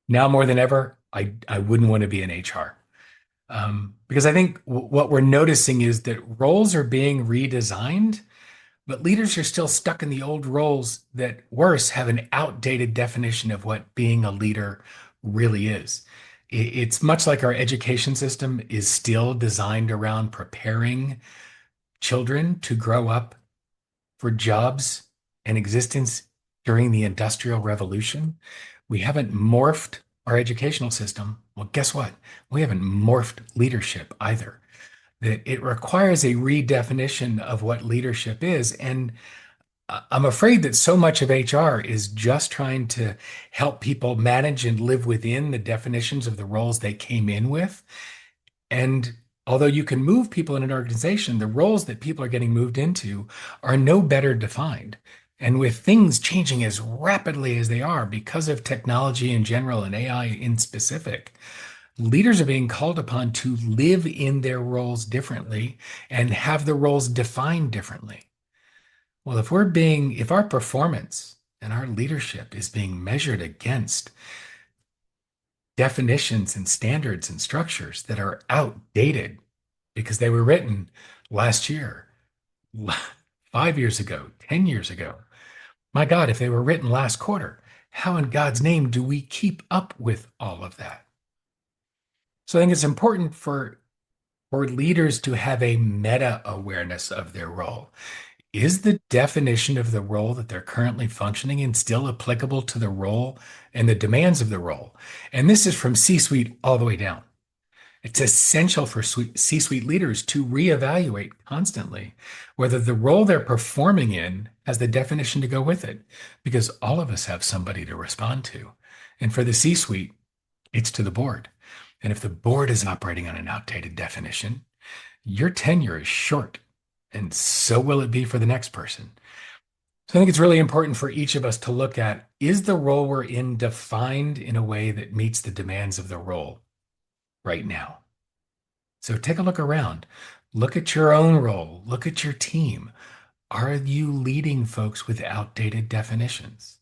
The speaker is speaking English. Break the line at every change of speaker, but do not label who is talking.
Now more than ever, I wouldn't want to be in HR. Because I think what we're noticing is that roles are being redesigned, but leaders are still stuck in the old roles that, worse, have an outdated definition of what being a leader really is. It's much like our education system is still designed around preparing children to grow up for jobs and existence during the Industrial Revolution. We haven't morphed our educational system. Well, guess what? We haven't morphed leadership either. That it requires a redefinition of what leadership is. And I'm afraid that so much of HR is just trying to help people manage and live within the definitions of the roles they came in with. And although you can move people in an organization, the roles that people are getting moved into are no better defined. And with things changing as rapidly as they are because of technology in general and AI in specific, leaders are being called upon to live in their roles differently and have the roles defined differently. Well, if our performance and our leadership is being measured against definitions and standards and structures that are outdated because they were written last year, 5 years ago, 10 years ago. My God, if they were written last quarter, how in God's name do we keep up with all of that? So I think it's important for leaders to have a meta awareness of their role. Is the definition of the role that they're currently functioning in still applicable to the role and the demands of the role? And this is from C-suite all the way down. It's essential for C-suite leaders to reevaluate constantly whether the role they're performing in has the definition to go with it, because all of us have somebody to respond to. And for the C-suite, it's to the board. And if the board is operating on an outdated definition, your tenure is short, and so will it be for the next person. So I think it's really important for each of us to look at, is the role we're in defined in a way that meets the demands of the role right now? So take a look around. Look at your own role. Look at your team. Are you leading folks with outdated definitions?